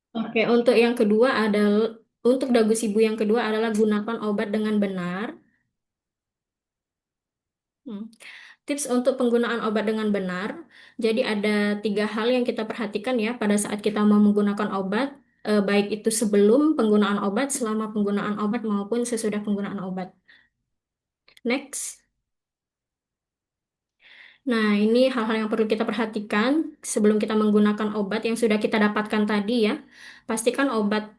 Oke, untuk yang kedua adalah untuk dagu sibu yang kedua adalah gunakan obat dengan benar. Hmm. Tips untuk penggunaan obat dengan benar. Jadi ada tiga hal yang kita perhatikan ya pada saat kita mau menggunakan obat, baik itu sebelum penggunaan obat, selama penggunaan obat maupun sesudah penggunaan obat. Next. Nah, ini hal-hal yang perlu kita perhatikan sebelum kita menggunakan obat yang sudah kita dapatkan tadi ya. Pastikan obat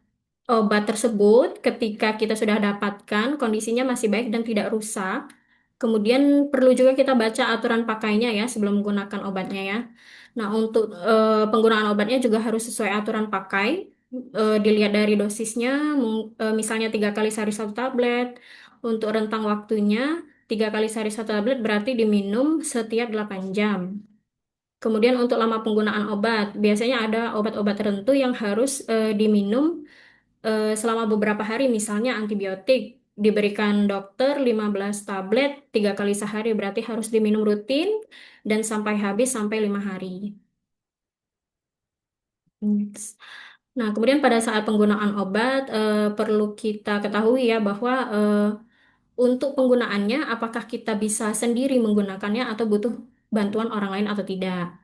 tersebut ketika kita sudah dapatkan kondisinya masih baik dan tidak rusak. Kemudian perlu juga kita baca aturan pakainya ya sebelum menggunakan obatnya ya. Nah, untuk penggunaan obatnya juga harus sesuai aturan pakai. Dilihat dari dosisnya, misalnya 3 kali sehari 1 tablet. Untuk rentang waktunya 3 kali sehari 1 tablet berarti diminum setiap 8 jam. Kemudian untuk lama penggunaan obat, biasanya ada obat-obat tertentu yang harus diminum selama beberapa hari, misalnya antibiotik. Diberikan dokter 15 tablet 3 kali sehari, berarti harus diminum rutin dan sampai habis sampai 5 hari. Next. Nah, kemudian pada saat penggunaan obat, perlu kita ketahui ya bahwa untuk penggunaannya, apakah kita bisa sendiri menggunakannya atau butuh bantuan orang lain atau tidak.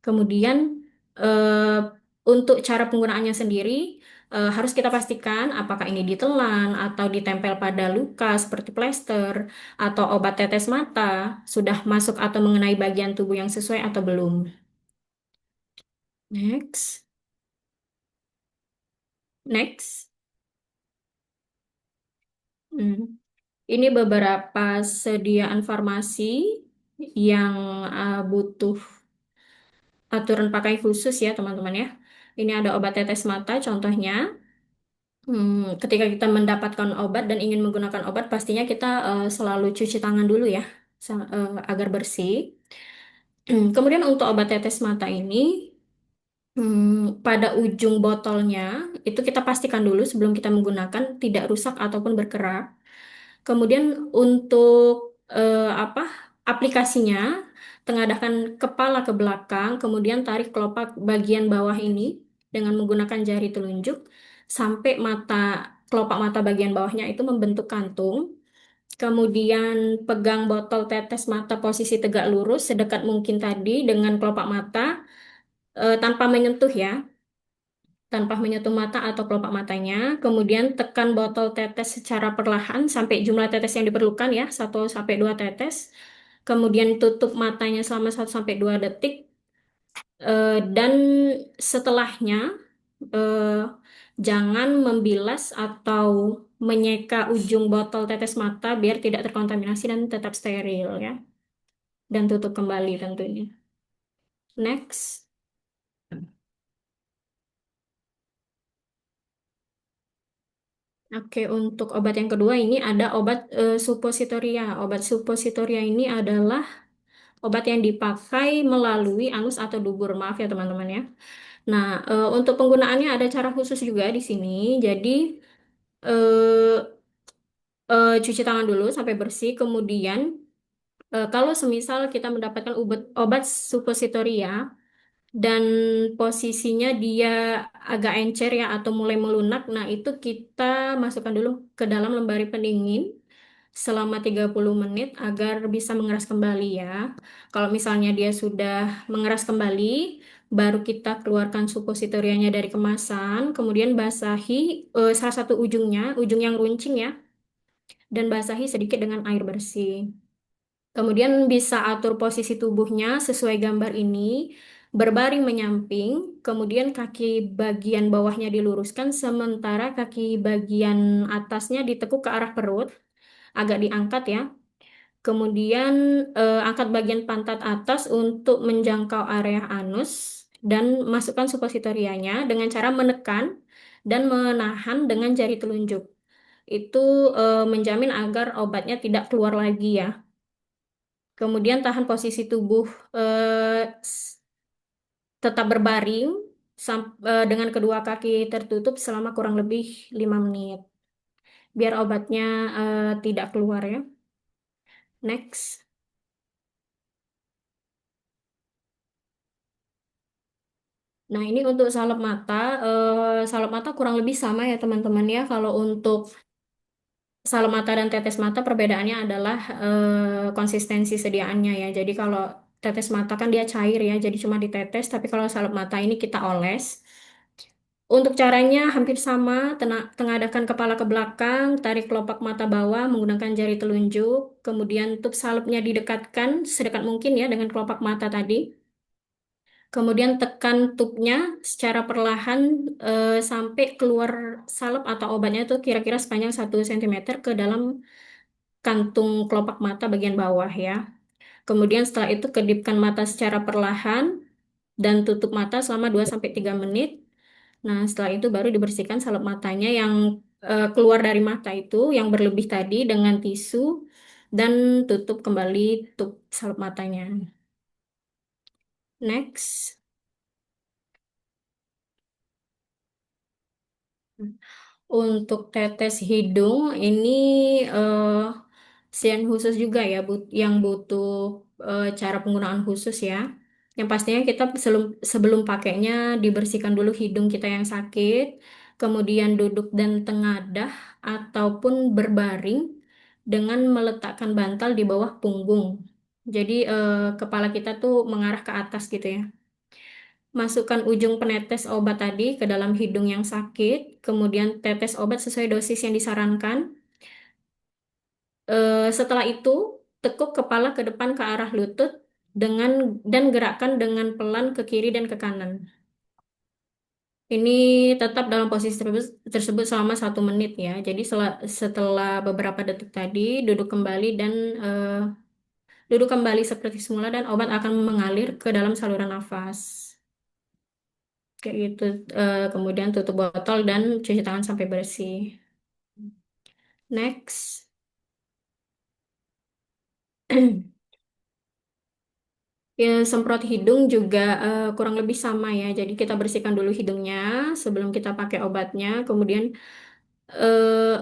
Kemudian eh, untuk cara penggunaannya sendiri harus kita pastikan apakah ini ditelan atau ditempel pada luka seperti plester atau obat tetes mata sudah masuk atau mengenai bagian tubuh yang sesuai atau belum. Next, next. Hmm. Ini beberapa sediaan farmasi yang butuh aturan pakai khusus ya teman-teman ya. Ini ada obat tetes mata contohnya. Ketika kita mendapatkan obat dan ingin menggunakan obat, pastinya kita selalu cuci tangan dulu ya, agar bersih. Kemudian untuk obat tetes mata ini, pada ujung botolnya itu kita pastikan dulu sebelum kita menggunakan tidak rusak ataupun berkerak. Kemudian untuk apa aplikasinya, tengadahkan kepala ke belakang, kemudian tarik kelopak bagian bawah ini dengan menggunakan jari telunjuk sampai kelopak mata bagian bawahnya itu membentuk kantung. Kemudian pegang botol tetes mata posisi tegak lurus sedekat mungkin tadi dengan kelopak mata tanpa menyentuh ya, tanpa menyentuh mata atau kelopak matanya. Kemudian tekan botol tetes secara perlahan sampai jumlah tetes yang diperlukan ya, 1 sampai 2 tetes. Kemudian tutup matanya selama 1 sampai 2 detik. Dan setelahnya eh, jangan membilas atau menyeka ujung botol tetes mata biar tidak terkontaminasi dan tetap steril ya. Dan tutup kembali tentunya. Next. Oke, untuk obat yang kedua ini ada obat suppositoria. Obat suppositoria ini adalah obat yang dipakai melalui anus atau dubur. Maaf ya teman-teman ya. Nah, untuk penggunaannya ada cara khusus juga di sini. Jadi, eh, cuci tangan dulu sampai bersih. Kemudian, kalau semisal kita mendapatkan obat suppositoria dan posisinya dia agak encer ya atau mulai melunak, nah itu kita masukkan dulu ke dalam lemari pendingin selama 30 menit agar bisa mengeras kembali ya. Kalau misalnya dia sudah mengeras kembali, baru kita keluarkan suppositorianya dari kemasan, kemudian basahi salah satu ujungnya, ujung yang runcing ya, dan basahi sedikit dengan air bersih. Kemudian bisa atur posisi tubuhnya sesuai gambar ini, berbaring menyamping, kemudian kaki bagian bawahnya diluruskan, sementara kaki bagian atasnya ditekuk ke arah perut, agak diangkat ya. Kemudian angkat bagian pantat atas untuk menjangkau area anus dan masukkan suppositorianya dengan cara menekan dan menahan dengan jari telunjuk. Itu menjamin agar obatnya tidak keluar lagi ya. Kemudian tahan posisi tubuh tetap berbaring dengan kedua kaki tertutup selama kurang lebih 5 menit. Biar obatnya tidak keluar ya. Next. Nah, ini untuk salep mata kurang lebih sama ya teman-teman ya. Kalau untuk salep mata dan tetes mata perbedaannya adalah konsistensi sediaannya ya. Jadi kalau tetes mata kan dia cair ya, jadi cuma ditetes. Tapi kalau salep mata ini kita oles. Untuk caranya hampir sama, tengadahkan kepala ke belakang, tarik kelopak mata bawah menggunakan jari telunjuk, kemudian tutup salepnya didekatkan sedekat mungkin ya dengan kelopak mata tadi. Kemudian tekan tubnya secara perlahan sampai keluar salep atau obatnya itu kira-kira sepanjang 1 cm ke dalam kantung kelopak mata bagian bawah ya. Kemudian setelah itu kedipkan mata secara perlahan dan tutup mata selama 2 sampai 3 menit. Nah, setelah itu baru dibersihkan salep matanya yang keluar dari mata itu yang berlebih tadi dengan tisu dan tutup kembali tutup salep matanya. Next. Untuk tetes hidung ini eh, pasien khusus juga ya, yang butuh cara penggunaan khusus ya. Yang pastinya kita sebelum pakainya dibersihkan dulu hidung kita yang sakit, kemudian duduk dan tengadah ataupun berbaring dengan meletakkan bantal di bawah punggung. Jadi kepala kita tuh mengarah ke atas gitu ya. Masukkan ujung penetes obat tadi ke dalam hidung yang sakit, kemudian tetes obat sesuai dosis yang disarankan. Setelah itu, tekuk kepala ke depan ke arah lutut dengan dan gerakkan dengan pelan ke kiri dan ke kanan. Ini tetap dalam posisi tersebut selama 1 menit ya. Jadi setelah beberapa detik tadi, duduk kembali dan eh, duduk kembali seperti semula dan obat akan mengalir ke dalam saluran nafas. Kayak gitu. Kemudian tutup botol dan cuci tangan sampai bersih. Next. Ya, semprot hidung juga kurang lebih sama ya. Jadi kita bersihkan dulu hidungnya sebelum kita pakai obatnya. Kemudian eh,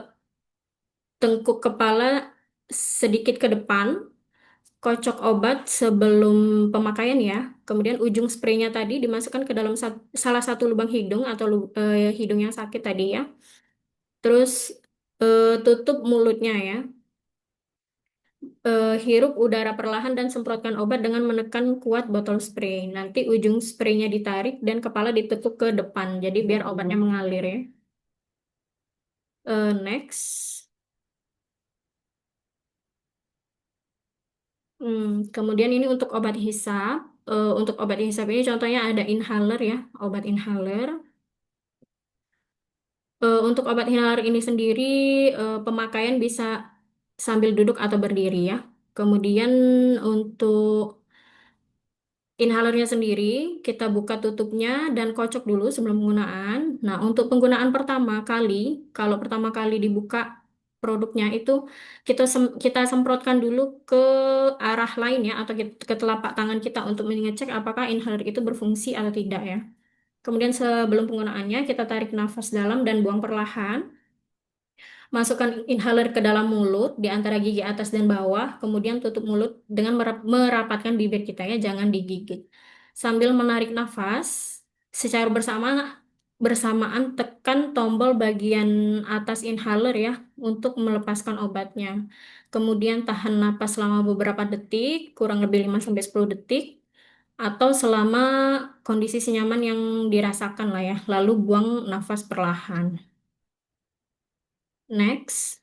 tengkuk kepala sedikit ke depan, kocok obat sebelum pemakaian ya. Kemudian ujung spraynya tadi dimasukkan ke dalam salah satu lubang hidung atau hidung yang sakit tadi ya. Terus tutup mulutnya ya. Hirup udara perlahan dan semprotkan obat dengan menekan kuat botol spray. Nanti ujung spraynya ditarik dan kepala ditekuk ke depan. Jadi biar obatnya mengalir ya. Next. Kemudian ini untuk obat hisap. Untuk obat hisap ini contohnya ada inhaler ya, obat inhaler. Untuk obat inhaler ini sendiri pemakaian bisa sambil duduk atau berdiri ya. Kemudian untuk inhalernya sendiri, kita buka tutupnya dan kocok dulu sebelum penggunaan. Nah, untuk penggunaan pertama kali, kalau pertama kali dibuka produknya itu kita semprotkan dulu ke arah lain ya atau ke telapak tangan kita untuk mengecek apakah inhaler itu berfungsi atau tidak ya. Kemudian sebelum penggunaannya kita tarik nafas dalam dan buang perlahan. Masukkan inhaler ke dalam mulut di antara gigi atas dan bawah, kemudian tutup mulut dengan merapatkan bibir kita ya, jangan digigit. Sambil menarik nafas, secara bersamaan tekan tombol bagian atas inhaler ya untuk melepaskan obatnya. Kemudian tahan napas selama beberapa detik, kurang lebih 5 sampai 10 detik atau selama kondisi senyaman yang dirasakan lah ya. Lalu buang nafas perlahan. Next.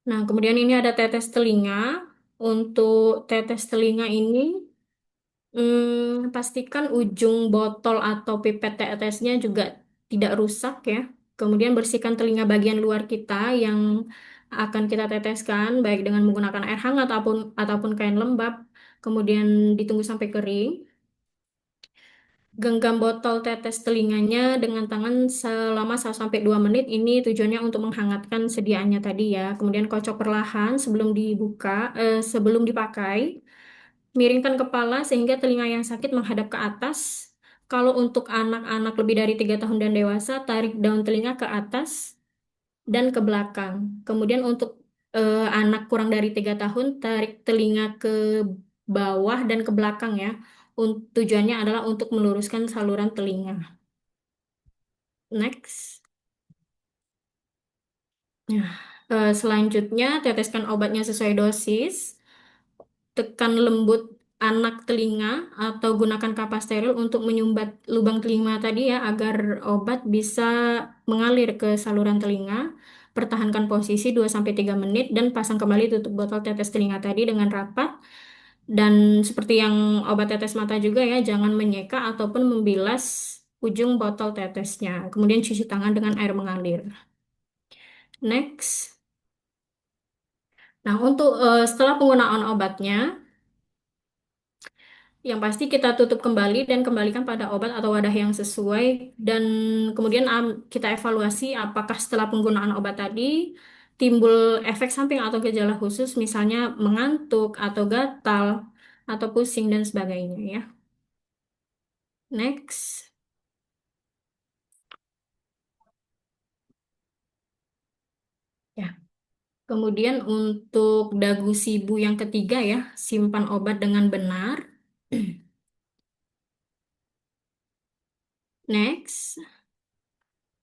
Nah, kemudian ini ada tetes telinga. Untuk tetes telinga ini, pastikan ujung botol atau pipet tetesnya juga tidak rusak ya. Kemudian bersihkan telinga bagian luar kita yang akan kita teteskan, baik dengan menggunakan air hangat ataupun kain lembab. Kemudian ditunggu sampai kering. Genggam botol tetes telinganya dengan tangan selama 1 sampai 2 menit. Ini tujuannya untuk menghangatkan sediaannya tadi ya. Kemudian kocok perlahan sebelum dipakai. Miringkan kepala sehingga telinga yang sakit menghadap ke atas. Kalau untuk anak-anak lebih dari 3 tahun dan dewasa, tarik daun telinga ke atas dan ke belakang. Kemudian untuk anak kurang dari 3 tahun, tarik telinga ke bawah dan ke belakang ya. Tujuannya adalah untuk meluruskan saluran telinga. Next. Nah, selanjutnya teteskan obatnya sesuai dosis. Tekan lembut anak telinga atau gunakan kapas steril untuk menyumbat lubang telinga tadi ya agar obat bisa mengalir ke saluran telinga. Pertahankan posisi 2 sampai 3 menit dan pasang kembali tutup botol tetes telinga tadi dengan rapat. Dan seperti yang obat tetes mata juga ya, jangan menyeka ataupun membilas ujung botol tetesnya. Kemudian cuci tangan dengan air mengalir. Next. Nah, untuk setelah penggunaan obatnya, yang pasti kita tutup kembali dan kembalikan pada obat atau wadah yang sesuai dan kemudian kita evaluasi apakah setelah penggunaan obat tadi timbul efek samping atau gejala khusus misalnya mengantuk atau gatal atau pusing dan sebagainya ya. Next. Ya. Kemudian untuk dagu sibu yang ketiga ya, simpan obat dengan benar. Next.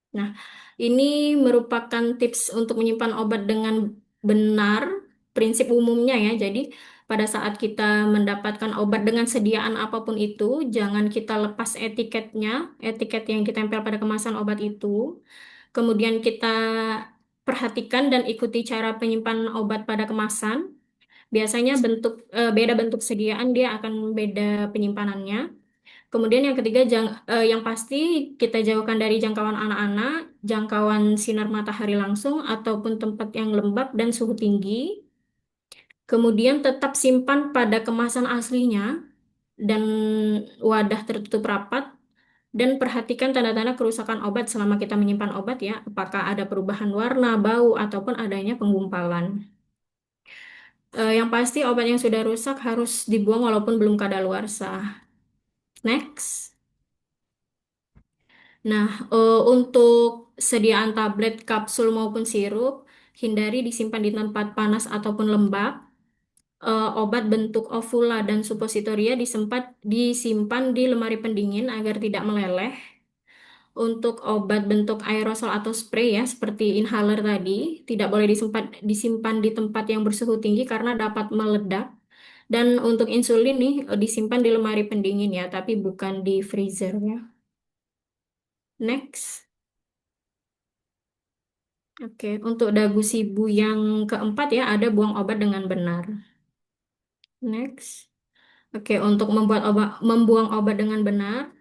Nah, ini merupakan tips untuk menyimpan obat dengan benar, prinsip umumnya ya. Jadi, pada saat kita mendapatkan obat dengan sediaan apapun itu, jangan kita lepas etiketnya, etiket yang ditempel pada kemasan obat itu. Kemudian kita perhatikan dan ikuti cara penyimpanan obat pada kemasan. Biasanya beda bentuk sediaan, dia akan beda penyimpanannya. Kemudian yang ketiga, yang pasti kita jauhkan dari jangkauan anak-anak, jangkauan sinar matahari langsung, ataupun tempat yang lembab dan suhu tinggi. Kemudian tetap simpan pada kemasan aslinya dan wadah tertutup rapat. Dan perhatikan tanda-tanda kerusakan obat selama kita menyimpan obat ya, apakah ada perubahan warna, bau, ataupun adanya penggumpalan. Yang pasti obat yang sudah rusak harus dibuang walaupun belum kadaluarsa. Next. Nah, untuk sediaan tablet, kapsul maupun sirup, hindari disimpan di tempat panas ataupun lembab. Obat bentuk ovula dan supositoria disimpan di lemari pendingin agar tidak meleleh. Untuk obat bentuk aerosol atau spray ya, seperti inhaler tadi, tidak boleh disimpan di tempat yang bersuhu tinggi karena dapat meledak. Dan untuk insulin nih, disimpan di lemari pendingin ya, tapi bukan di freezer ya. Next. Oke, untuk dagu sibu yang keempat ya, ada buang obat dengan benar. Next. Oke, untuk membuang obat dengan benar,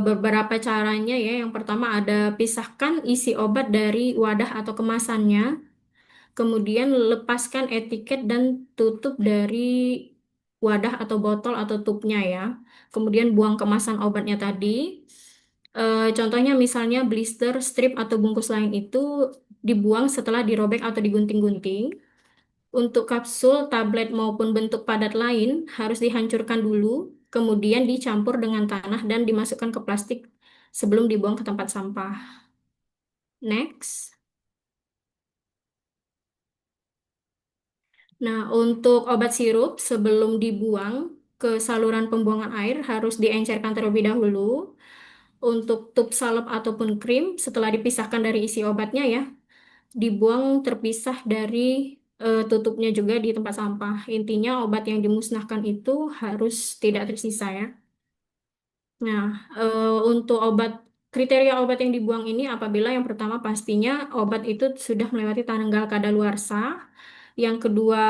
beberapa caranya ya. Yang pertama ada pisahkan isi obat dari wadah atau kemasannya. Kemudian lepaskan etiket dan tutup dari wadah atau botol atau tubnya ya. Kemudian buang kemasan obatnya tadi. Contohnya misalnya blister, strip atau bungkus lain itu dibuang setelah dirobek atau digunting-gunting. Untuk kapsul, tablet maupun bentuk padat lain harus dihancurkan dulu, kemudian dicampur dengan tanah dan dimasukkan ke plastik sebelum dibuang ke tempat sampah. Next. Nah, untuk obat sirup sebelum dibuang ke saluran pembuangan air harus diencerkan terlebih dahulu. Untuk tub salep ataupun krim setelah dipisahkan dari isi obatnya ya, dibuang terpisah dari tutupnya juga di tempat sampah. Intinya obat yang dimusnahkan itu harus tidak tersisa ya. Nah, untuk kriteria obat yang dibuang ini apabila yang pertama pastinya obat itu sudah melewati tanggal kadaluarsa. Yang kedua,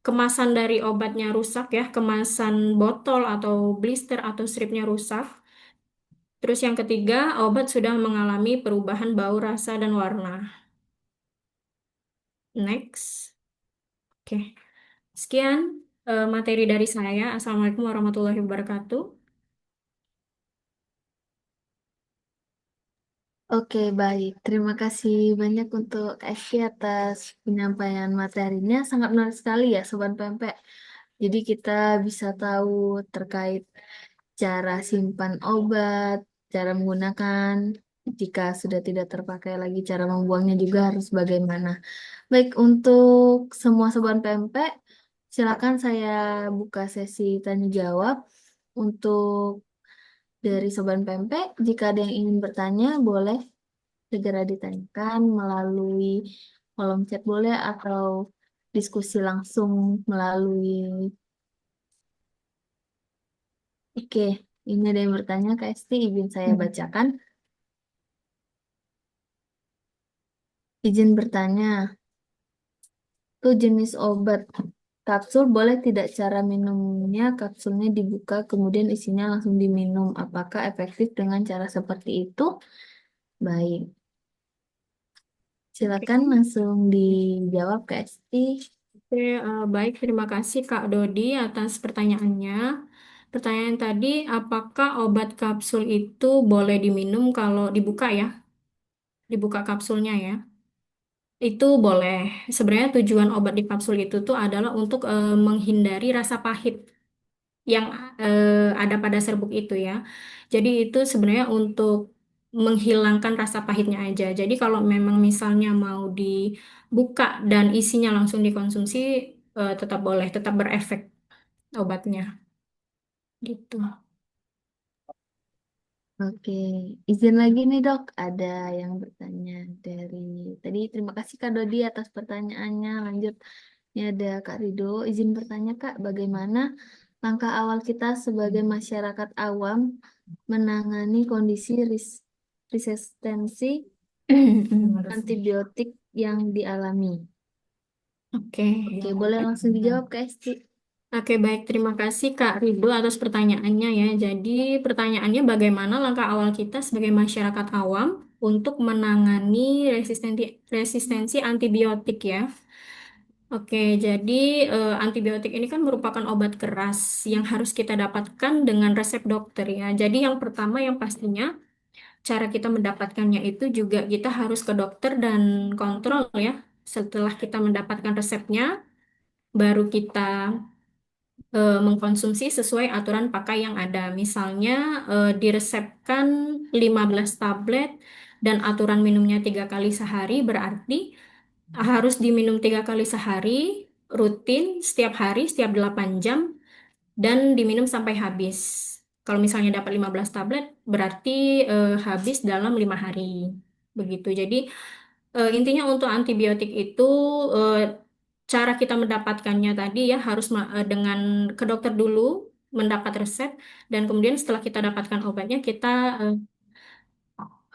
kemasan dari obatnya rusak ya, kemasan botol atau blister atau stripnya rusak. Terus yang ketiga, obat sudah mengalami perubahan bau, rasa, dan warna. Next. Oke, sekian materi dari saya. Assalamualaikum warahmatullahi wabarakatuh. Oke, baik. Terima kasih banyak untuk Kak Eski atas penyampaian materinya. Sangat menarik sekali ya, Sobat Pempek. Jadi kita bisa tahu terkait cara simpan obat, cara menggunakan, jika sudah tidak terpakai lagi, cara membuangnya juga harus bagaimana. Baik, untuk semua Sobat Pempek, Silakan saya buka sesi tanya jawab untuk dari Sobat Pempek. Jika ada yang ingin bertanya, boleh segera ditanyakan melalui kolom chat boleh atau diskusi langsung melalui. Oke, ini ada yang bertanya Kak Esti, izin saya bacakan. Izin bertanya, tuh jenis obat kapsul boleh tidak cara minumnya kapsulnya dibuka kemudian isinya langsung diminum. Apakah efektif dengan cara seperti itu? Baik, Oke. silakan langsung dijawab Kak Esti. Oke, baik, terima kasih Kak Dodi atas pertanyaannya. Pertanyaan tadi, apakah obat kapsul itu boleh diminum kalau dibuka ya? Dibuka kapsulnya ya? Itu boleh. Sebenarnya tujuan obat di kapsul itu tuh adalah untuk menghindari rasa pahit yang ada pada serbuk itu ya. Jadi itu sebenarnya untuk menghilangkan rasa pahitnya aja. Jadi kalau memang misalnya mau dibuka dan isinya langsung dikonsumsi, tetap boleh, tetap berefek obatnya gitu. Oke, izin lagi nih dok, ada yang bertanya dari tadi. Terima kasih Kak Dodi atas pertanyaannya. Lanjut, ini ada Kak Rido. Izin bertanya Kak, bagaimana langkah awal kita sebagai masyarakat awam menangani kondisi resistensi antibiotik yang dialami? Oke. Oke, boleh langsung dijawab Kak Esti. Oke, baik. Terima kasih Kak Ridho atas pertanyaannya ya. Jadi pertanyaannya bagaimana langkah awal kita sebagai masyarakat awam untuk menangani resistensi antibiotik ya. Oke, jadi antibiotik ini kan merupakan obat keras yang harus kita dapatkan dengan resep dokter ya. Jadi yang pertama yang pastinya cara kita mendapatkannya itu juga kita harus ke dokter dan kontrol ya. Setelah kita mendapatkan resepnya, baru kita mengkonsumsi sesuai aturan pakai yang ada. Misalnya diresepkan 15 tablet dan aturan minumnya 3 kali sehari, berarti harus diminum 3 kali sehari, rutin, setiap hari, setiap 8 jam, dan diminum sampai habis. Kalau misalnya dapat 15 tablet, berarti habis dalam 5 hari. Begitu. Jadi intinya untuk antibiotik itu eh, cara kita mendapatkannya tadi ya harus dengan ke dokter dulu mendapat resep dan kemudian setelah kita dapatkan obatnya kita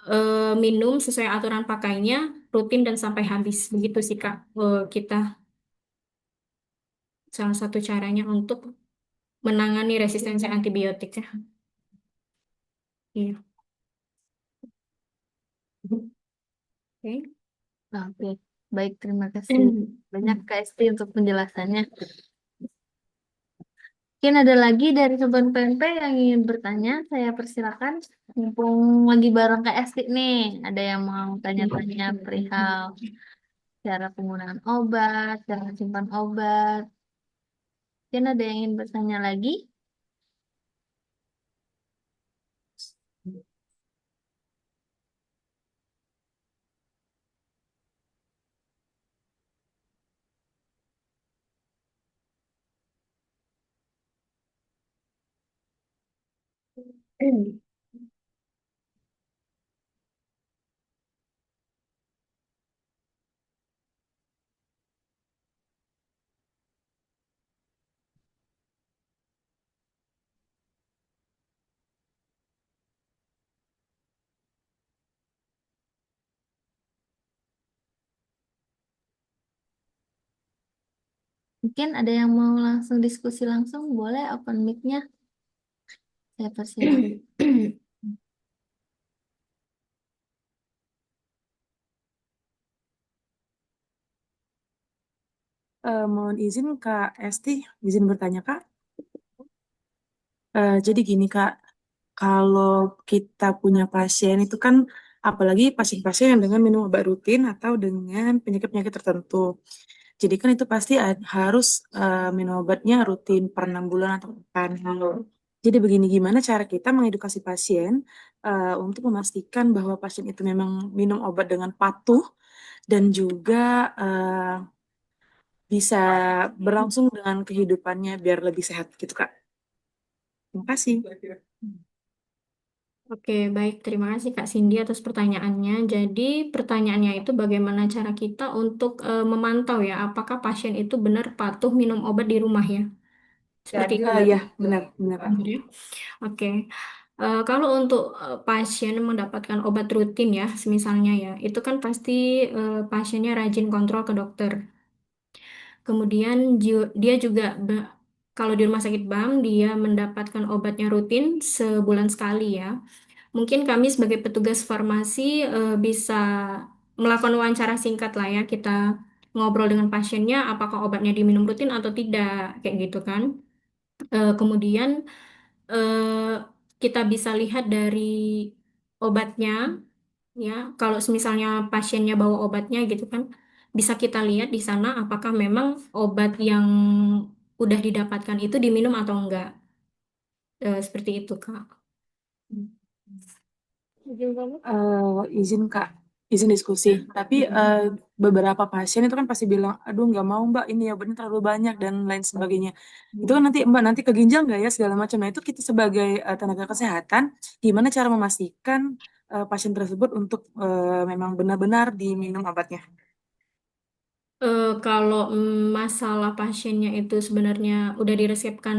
eh, minum sesuai aturan pakainya rutin dan sampai habis begitu sih Kak. Kita salah satu caranya untuk menangani resistensi antibiotik ya. Iya. Oke. Oke, baik, terima kasih banyak Kak Esti untuk penjelasannya. Mungkin ada lagi dari Sobat PMP yang ingin bertanya, saya persilakan. Mumpung lagi bareng Kak Esti nih, ada yang mau tanya-tanya perihal cara penggunaan obat, cara simpan obat. Mungkin ada yang ingin bertanya lagi. Mungkin ada yang mau langsung diskusi langsung, boleh open mic-nya. Saya persilakan. Mohon izin Kak Esti, izin bertanya Kak. Jadi gini Kak, kalau kita punya pasien itu kan, apalagi pasien-pasien yang dengan minum obat rutin atau dengan penyakit-penyakit tertentu. Jadi kan itu pasti harus minum obatnya rutin per 6 bulan atau pekan. Jadi begini, gimana cara kita mengedukasi pasien untuk memastikan bahwa pasien itu memang minum obat dengan patuh dan juga bisa berlangsung dengan kehidupannya biar lebih sehat gitu Kak. Terima kasih. Oke, baik. Terima kasih Kak Cindy atas pertanyaannya. Jadi pertanyaannya itu bagaimana cara kita untuk memantau ya, apakah pasien itu benar patuh minum obat di rumah ya? Seperti itu ya. Ya, benar, benar Kak. Benar ya? Oke. Kalau untuk pasien mendapatkan obat rutin ya, misalnya ya, itu kan pasti pasiennya rajin kontrol ke dokter. Kemudian dia juga kalau di rumah sakit BAM dia mendapatkan obatnya rutin sebulan sekali ya. Mungkin kami sebagai petugas farmasi bisa melakukan wawancara singkat lah ya. Kita ngobrol dengan pasiennya apakah obatnya diminum rutin atau tidak kayak gitu kan. Kemudian eh, kita bisa lihat dari obatnya ya. Kalau misalnya pasiennya bawa obatnya gitu kan, bisa kita lihat di sana apakah memang obat yang udah didapatkan itu diminum atau enggak. Seperti itu, Kak. Izin kamu? Izin Kak, izin diskusi. Tapi beberapa pasien itu kan pasti bilang, aduh nggak mau Mbak, ini ya benar terlalu banyak dan lain sebagainya. Itu kan nanti Mbak nanti ke ginjal nggak ya segala macam. Nah itu kita sebagai tenaga kesehatan, gimana cara memastikan pasien tersebut untuk memang benar-benar diminum obatnya? Kalau masalah pasiennya itu sebenarnya udah diresepkan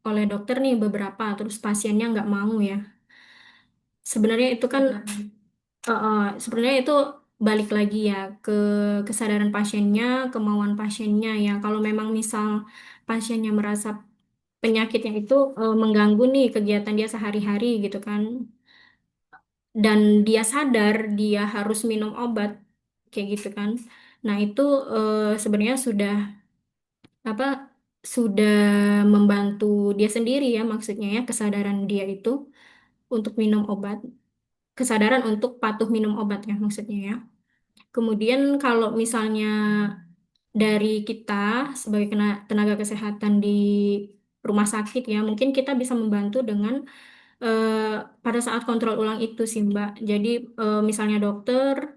oleh dokter nih beberapa, terus pasiennya nggak mau ya. Sebenarnya itu kan sebenarnya itu balik lagi ya ke kesadaran pasiennya, kemauan pasiennya ya. Kalau memang misal pasiennya merasa penyakitnya itu mengganggu nih kegiatan dia sehari-hari gitu kan, dan dia sadar dia harus minum obat kayak gitu kan. Nah itu sebenarnya sudah apa sudah membantu dia sendiri ya maksudnya ya kesadaran dia itu untuk minum obat, kesadaran untuk patuh minum obat ya maksudnya ya. Kemudian kalau misalnya dari kita sebagai tenaga kesehatan di rumah sakit ya, mungkin kita bisa membantu dengan pada saat kontrol ulang itu sih Mbak. Jadi misalnya dokter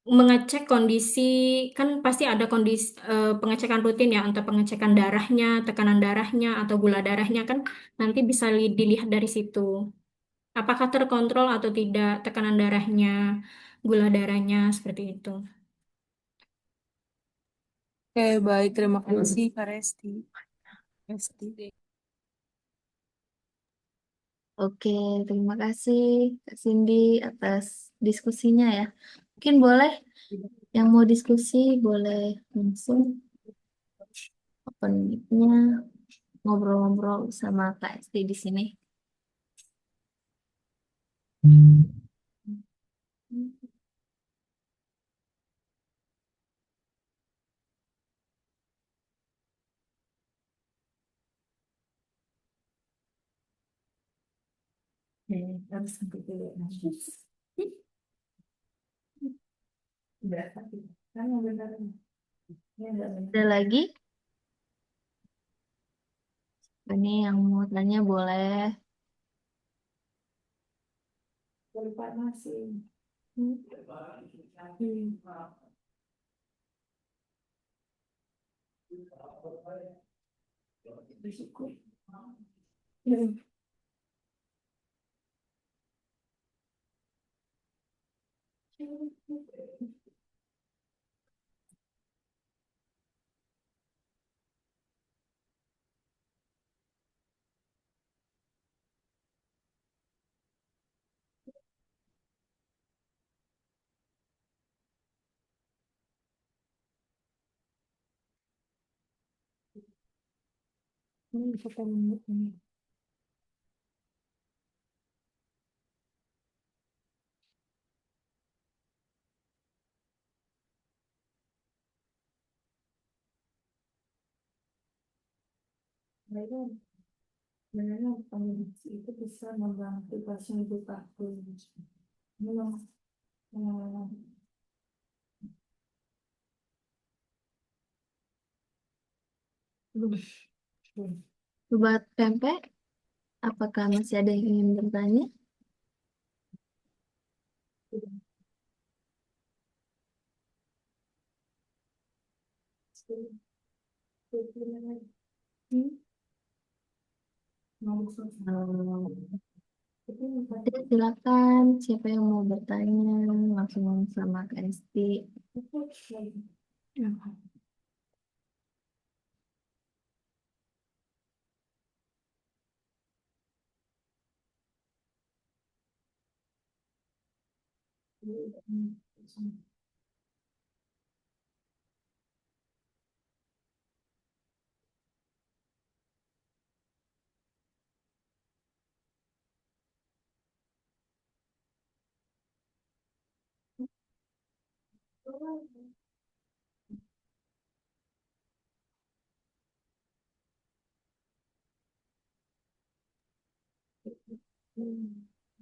mengecek kondisi, kan pasti ada kondisi pengecekan rutin ya, entah pengecekan darahnya, tekanan darahnya, atau gula darahnya kan nanti bisa dilihat dari situ. Apakah terkontrol atau tidak tekanan darahnya, gula darahnya, seperti itu. Oke, baik. Terima kasih Kak Resti. Resti. Oke, terima kasih Kak Cindy atas diskusinya ya. Mungkin boleh yang mau diskusi boleh langsung open mic-nya ngobrol-ngobrol sama Kak Esti di sini. Harus sampai dulu. Ada lagi? Ini yang mau tanya boleh. Sebenarnya kondisi itu bisa membantu pasien itu patuh. Memang, eh, belum. Sobat pempek, apakah masih ada yang ingin bertanya? Ya, silakan, siapa yang mau bertanya langsung sama Kak Esti.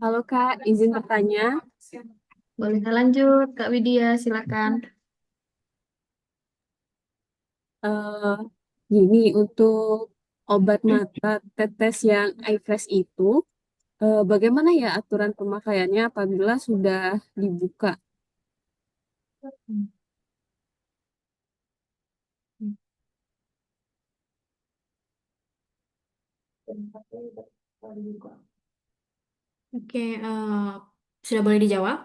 Halo Kak, izin bertanya. Boleh lanjut, Kak Widya, silakan. eh Gini, untuk obat mata tetes yang iFresh itu, bagaimana ya aturan pemakaiannya apabila sudah dibuka? Oke, sudah boleh dijawab?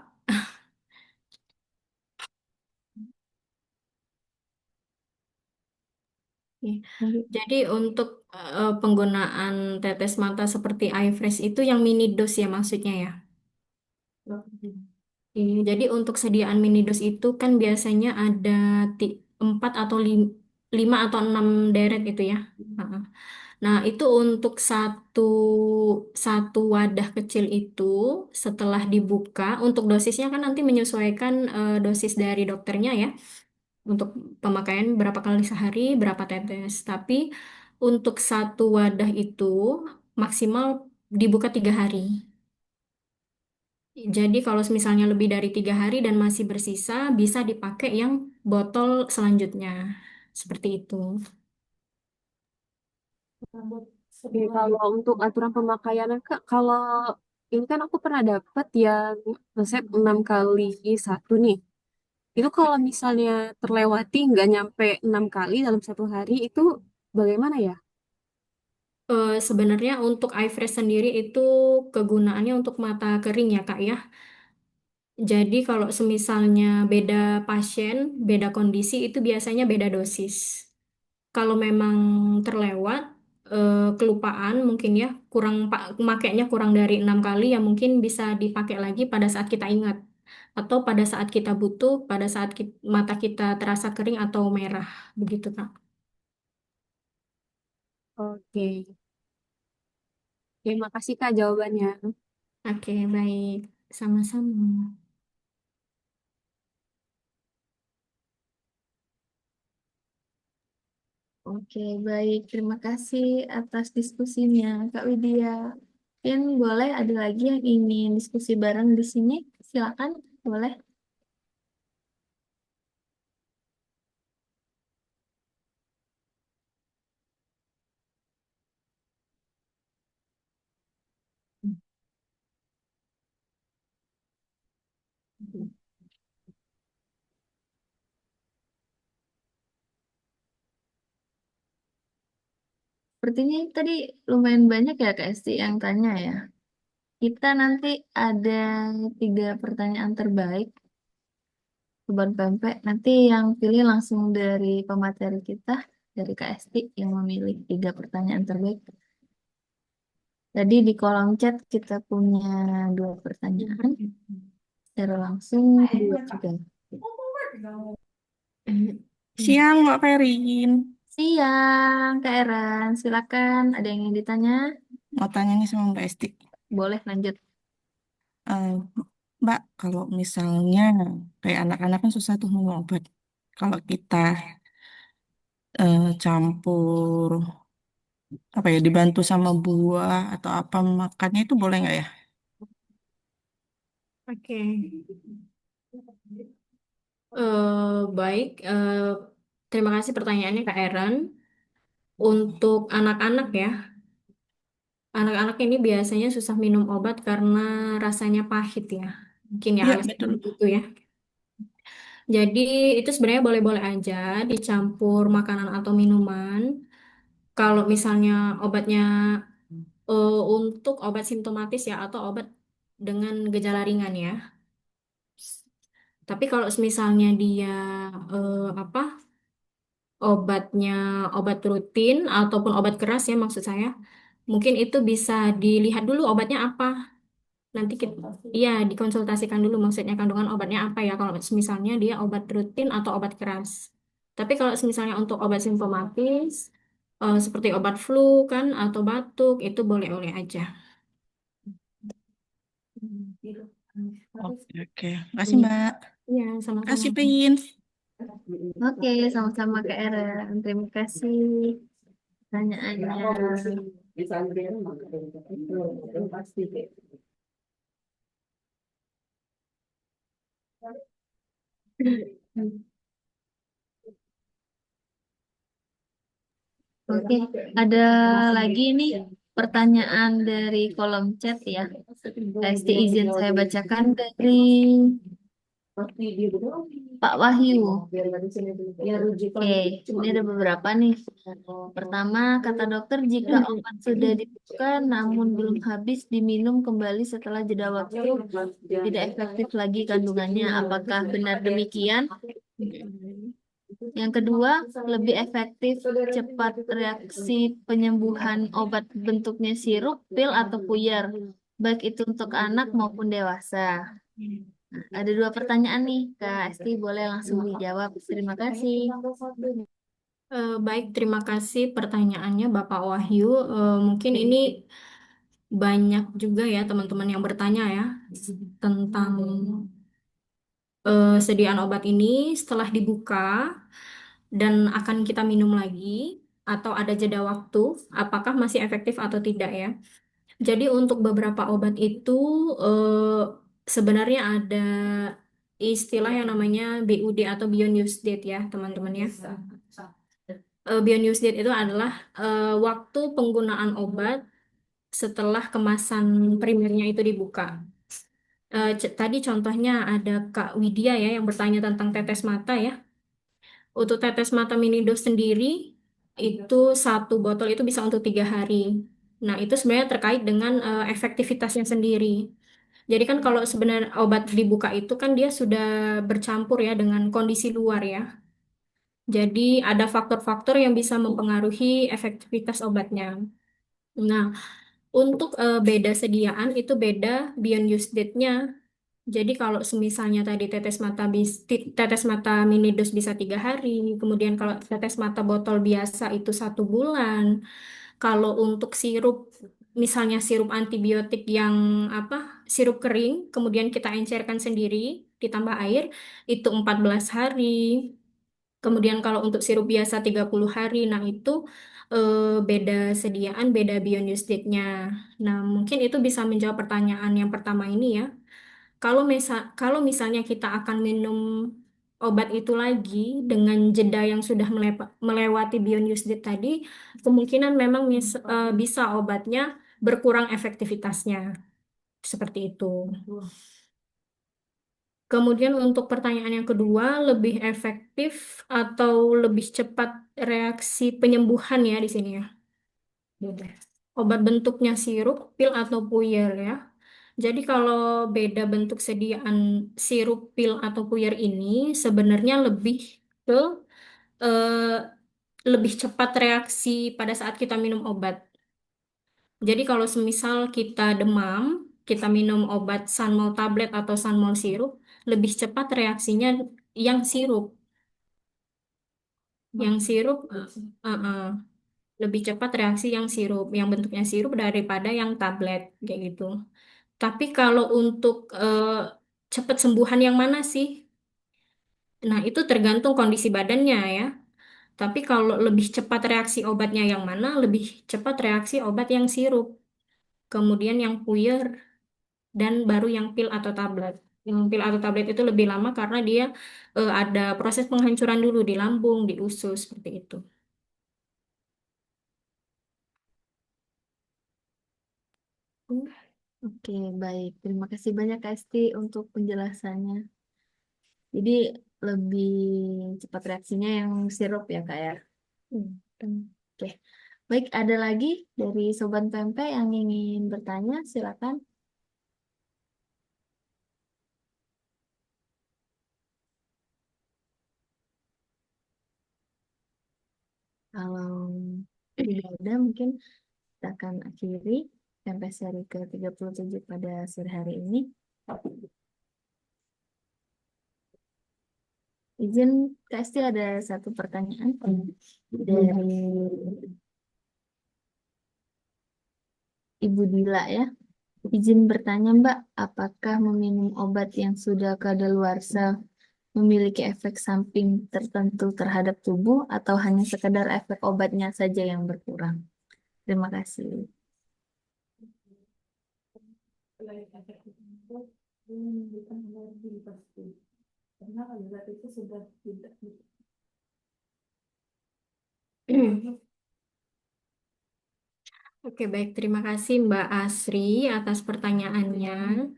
Oke. Lanjut. Jadi untuk penggunaan tetes mata seperti iFresh itu yang mini dose ya maksudnya ya? Iya, jadi untuk sediaan mini dos itu kan biasanya ada 4 atau 5 atau 6 deret itu ya. Heeh. Nah, itu untuk satu satu wadah kecil itu setelah dibuka untuk dosisnya kan nanti menyesuaikan dosis dari dokternya ya. Untuk pemakaian berapa kali sehari, berapa tetes. Tapi untuk satu wadah itu maksimal dibuka 3 hari. Jadi kalau misalnya lebih dari 3 hari dan masih bersisa, bisa dipakai yang botol selanjutnya. Seperti itu. Oke, kalau untuk aturan pemakaiannya Kak, kalau ini kan aku pernah dapat yang resep 6 kali 1 nih. Itu kalau misalnya terlewati nggak nyampe 6 kali dalam 1 hari, itu bagaimana ya? Sebenarnya untuk eye fresh sendiri itu kegunaannya untuk mata kering ya Kak ya. Jadi kalau semisalnya beda pasien, beda kondisi itu biasanya beda dosis. Kalau memang terlewat, kelupaan mungkin ya, makainya kurang dari 6 kali ya mungkin bisa dipakai lagi pada saat kita ingat. Atau pada saat kita butuh, pada saat mata kita terasa kering atau merah. Begitu Kak. Oke, terima kasih Kak jawabannya. Oke, baik. Sama-sama. Oke, baik. Terima kasih atas diskusinya, Kak Widya. Mungkin boleh ada lagi yang ingin diskusi bareng di sini? Silakan, boleh. Sepertinya tadi lumayan banyak ya Kak Esti yang tanya ya. Kita nanti ada 3 pertanyaan terbaik, Sobat Pempek. Nanti yang pilih langsung dari pemateri kita, dari Kak Esti yang memilih 3 pertanyaan terbaik. Tadi di kolom chat kita punya 2 pertanyaan. Secara langsung dua juga. Siang, Mbak Ferin. Siang, Kak Eran. Silakan, ada yang ingin ditanya? Mau tanya nih sama Mbak Esti. Boleh lanjut. Eh, Mbak, kalau misalnya kayak anak-anak kan susah tuh minum obat. Kalau kita campur apa ya dibantu sama buah atau apa makannya itu boleh nggak ya? Oke. Baik. Terima kasih pertanyaannya Kak Eran. Untuk anak-anak ya, anak-anak ini biasanya susah minum obat karena rasanya pahit ya. Mungkin ya Iya, alasannya betul. begitu ya. Jadi itu sebenarnya boleh-boleh aja dicampur makanan atau minuman. Kalau misalnya obatnya untuk obat simptomatis ya atau obat dengan gejala ringan ya. Tapi kalau misalnya dia apa obatnya obat rutin ataupun obat keras ya maksud saya, mungkin itu bisa dilihat dulu obatnya apa. Nanti kita, iya dikonsultasikan dulu maksudnya kandungan obatnya apa ya kalau misalnya dia obat rutin atau obat keras. Tapi kalau misalnya untuk obat simptomatis seperti obat flu kan atau batuk itu boleh-boleh aja. Oke, oke. Makasih, Iya, Mbak. iya sama-sama. Makasih, Pin. Oke, sama-sama Kak Eren. Terima kasih pertanyaannya. Oke, ada lagi nih pertanyaan dari kolom chat ya. Pasti izin saya bacakan dari Pak Wahyu. Oke, ini ada beberapa nih. Pertama, kata dokter jika obat sudah dibuka namun belum habis diminum kembali setelah jeda waktu tidak efektif lagi kandungannya. Apakah benar demikian? Yang kedua, lebih efektif cepat reaksi penyembuhan obat bentuknya sirup, pil, atau puyer, baik itu untuk anak maupun dewasa. Nah, ada dua pertanyaan nih, Kak Esti boleh langsung dijawab. Terima kasih. Baik, terima kasih pertanyaannya Bapak Wahyu. Mungkin ini banyak juga ya teman-teman yang bertanya ya tentang sediaan obat ini setelah dibuka dan akan kita minum lagi atau ada jeda waktu, apakah masih efektif atau tidak ya. Jadi untuk beberapa obat itu eh, sebenarnya ada istilah yang namanya BUD atau Beyond Use Date ya teman-teman ya. Beyond Use Date itu adalah waktu penggunaan obat setelah kemasan primernya itu dibuka. Tadi contohnya ada Kak Widya ya yang bertanya tentang tetes mata ya. Untuk tetes mata minidos sendiri itu satu botol itu bisa untuk 3 hari. Nah itu sebenarnya terkait dengan efektivitasnya sendiri. Jadi kan kalau sebenarnya obat dibuka itu kan dia sudah bercampur ya dengan kondisi luar ya. Jadi ada faktor-faktor yang bisa mempengaruhi efektivitas obatnya. Nah, untuk beda sediaan itu beda beyond use date-nya. Jadi kalau semisalnya tadi tetes mata mini dos bisa 3 hari, kemudian kalau tetes mata botol biasa itu 1 bulan. Kalau untuk sirup, misalnya sirup antibiotik yang apa, sirup kering, kemudian kita encerkan sendiri ditambah air, itu 14 hari. Kemudian kalau untuk sirup biasa 30 hari, nah itu beda sediaan, beda beyond use date-nya. Nah, mungkin itu bisa menjawab pertanyaan yang pertama ini ya. Kalau misalnya kita akan minum obat itu lagi dengan jeda yang sudah melewati beyond use date tadi, kemungkinan memang bisa obatnya berkurang efektivitasnya. Seperti itu. Kemudian untuk pertanyaan yang kedua, lebih efektif atau lebih cepat reaksi penyembuhan ya di sini ya. Obat bentuknya sirup, pil atau puyer ya. Jadi kalau beda bentuk sediaan sirup, pil atau puyer ini sebenarnya ke eh, lebih cepat reaksi pada saat kita minum obat. Jadi kalau semisal kita demam, kita minum obat Sanmol tablet atau Sanmol sirup, lebih cepat reaksinya yang sirup. Yang sirup uh-uh, lebih cepat reaksi yang sirup, yang bentuknya sirup daripada yang tablet kayak gitu. Tapi kalau untuk cepat sembuhan yang mana sih? Nah, itu tergantung kondisi badannya ya. Tapi kalau lebih cepat reaksi obatnya yang mana? Lebih cepat reaksi obat yang sirup, kemudian yang puyer, dan baru yang pil atau tablet. Yang pil atau tablet itu lebih lama karena dia ada proses penghancuran dulu di lambung, di usus, seperti itu. Oke, baik. Terima kasih banyak Kak Esti untuk penjelasannya. Jadi lebih cepat reaksinya yang sirup ya Kak ya. Hmm. Oke, baik ada lagi dari Sobat Pempek yang ingin bertanya, silakan. Kalau tidak ada, mungkin kita akan akhiri sampai seri ke-37 pada sore hari ini. Izin Kak Esti ada satu pertanyaan dari Ibu Dila ya. Izin bertanya Mbak, apakah meminum obat yang sudah kadaluarsa memiliki efek samping tertentu terhadap tubuh atau hanya sekedar efek obatnya saja yang berkurang? Terima kasih. Oke, baik. Terima kasih Mbak Asri atas pertanyaannya.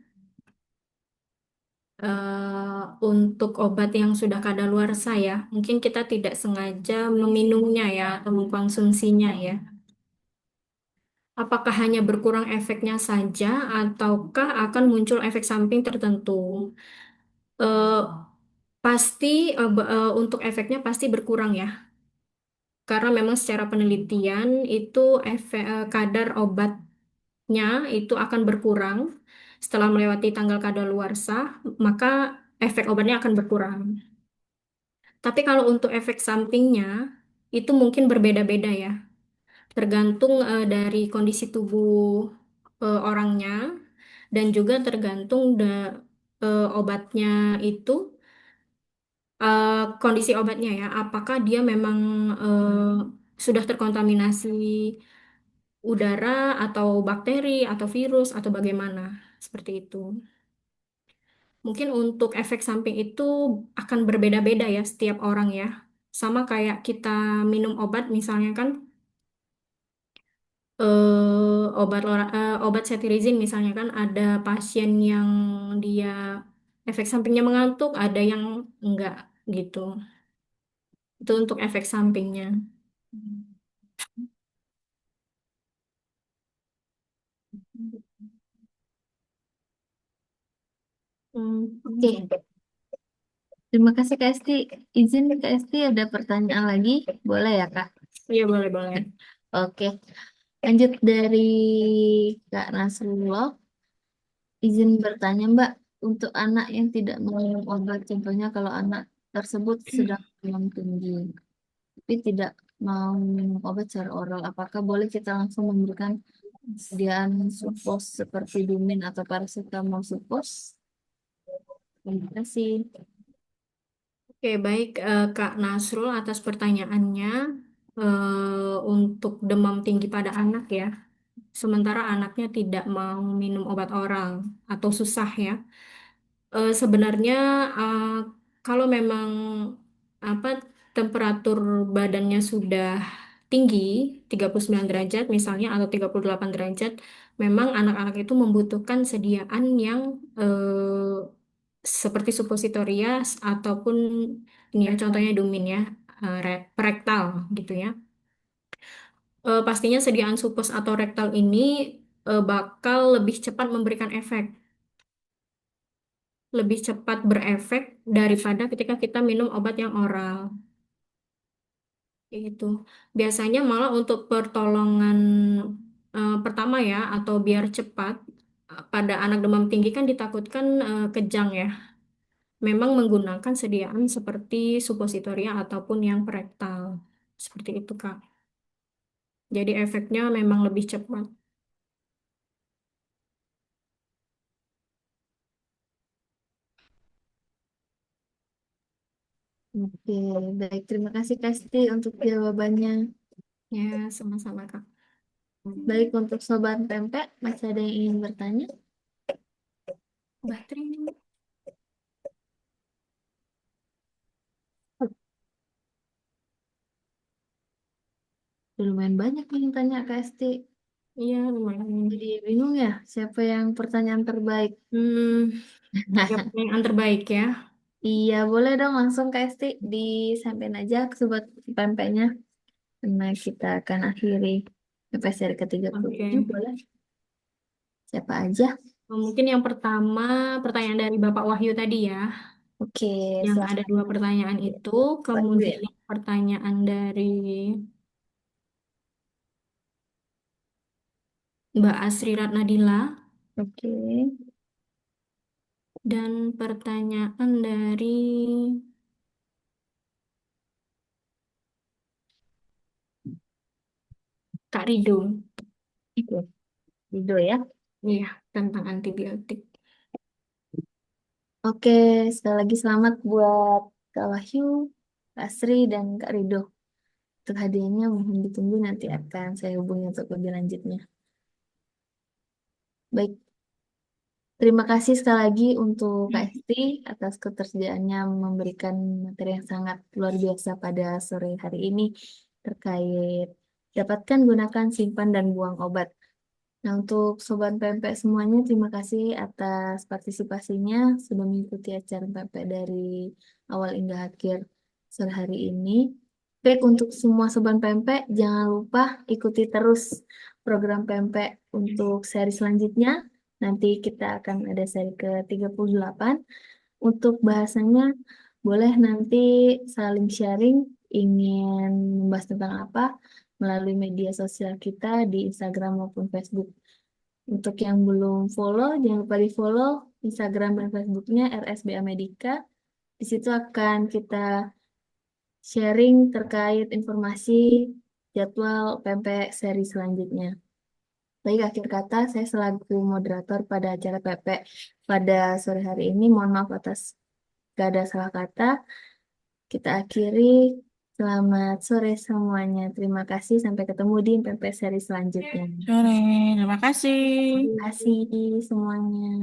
Untuk obat yang sudah kadaluarsa ya, mungkin kita tidak sengaja meminumnya ya atau mengkonsumsinya ya. Apakah hanya berkurang efeknya saja ataukah akan muncul efek samping tertentu? Eh, pasti untuk efeknya pasti berkurang ya. Karena memang secara penelitian itu kadar obatnya itu akan berkurang setelah melewati tanggal kadaluarsa, maka efek obatnya akan berkurang. Tapi kalau untuk efek sampingnya itu mungkin berbeda-beda ya, tergantung dari kondisi tubuh orangnya dan juga tergantung obatnya itu kondisi obatnya ya, apakah dia memang sudah terkontaminasi udara atau bakteri atau virus atau bagaimana seperti itu. Mungkin untuk efek samping itu akan berbeda-beda ya setiap orang ya. Sama kayak kita minum obat misalnya kan obat cetirizine misalnya kan ada pasien yang dia efek sampingnya mengantuk, ada yang enggak gitu. Itu untuk efek sampingnya. Oke, terima kasih Kak Esti. Izin Kak Esti ada pertanyaan lagi? Boleh ya Kak? Iya boleh boleh. Oke, lanjut dari Kak Nasrullah. Izin bertanya Mbak, untuk anak yang tidak minum obat, contohnya kalau anak tersebut sedang demam tinggi, tapi tidak mau minum obat secara oral, apakah boleh kita langsung memberikan sediaan supos seperti Dumin atau paracetamol supos? Terima kasih. Oke, baik Kak Nasrul atas pertanyaannya. Untuk demam tinggi pada anak ya, sementara anaknya tidak mau minum obat oral atau susah ya. Sebenarnya eh, kalau memang apa temperatur badannya sudah tinggi 39 derajat misalnya atau 38 derajat, memang anak-anak itu membutuhkan sediaan yang seperti supositoria ataupun ini ya contohnya Dumin ya, rektal gitu ya. Pastinya sediaan supos atau rektal ini bakal lebih cepat memberikan efek, lebih cepat berefek daripada ketika kita minum obat yang oral. Kayak gitu. Biasanya malah untuk pertolongan pertama ya, atau biar cepat, pada anak demam tinggi kan ditakutkan kejang ya. Memang menggunakan sediaan seperti supositoria ataupun yang perektal. Seperti itu, Kak. Jadi efeknya memang lebih cepat. Oke, baik. Terima kasih Kasti untuk jawabannya. Ya, sama-sama, Kak. Baik, untuk Sobat Pempek, masih ada yang ingin bertanya? Baterai ini. Udah lumayan banyak nih yang tanya Kasti. Iya, lumayan. Jadi bingung ya, siapa yang pertanyaan terbaik? Hmm, yang terbaik ya. Iya, boleh dong langsung Kak Esti disampaikan aja ke sobat pempeknya. Karena kita akan akhiri sampai seri ke-37, Oke. boleh. Siapa aja? Mungkin yang pertama pertanyaan dari Bapak Wahyu tadi ya, Oke, yang ada silakan. 2 pertanyaan itu. Pak dulu ya. Kemudian pertanyaan dari Mbak Asri Ratnadila Oke. dan pertanyaan dari Kak Rido. Oke, Rido ya. Iya, tentang antibiotik. Oke, sekali lagi selamat buat Kak Wahyu, Kak Asri, dan Kak Rido. Untuk hadiahnya mohon ditunggu, nanti akan saya hubungi untuk lebih lanjutnya. Baik, terima kasih sekali lagi untuk Kak Esti atas ketersediaannya memberikan materi yang sangat luar biasa pada sore hari ini terkait dapatkan, gunakan, simpan, dan buang obat. Nah, untuk Sobat Pempek semuanya, terima kasih atas partisipasinya sudah mengikuti acara Pempek dari awal hingga akhir sore hari ini. Baik, untuk semua Sobat Pempek, jangan lupa ikuti terus program Pempek untuk seri selanjutnya. Nanti kita akan ada seri ke-38. Untuk bahasanya, boleh nanti saling sharing ingin membahas tentang apa melalui media sosial kita di Instagram maupun Facebook. Untuk yang belum follow, jangan lupa di-follow Instagram dan Facebooknya RSBA Medika. Di situ akan kita sharing terkait informasi jadwal pempek seri selanjutnya. Baik, akhir kata, saya selaku moderator pada acara pempek pada sore hari ini. Mohon maaf atas gak ada salah kata. Kita akhiri. Selamat sore semuanya. Terima kasih. Sampai ketemu di pempek seri selanjutnya. Sore, terima kasih. Terima kasih semuanya.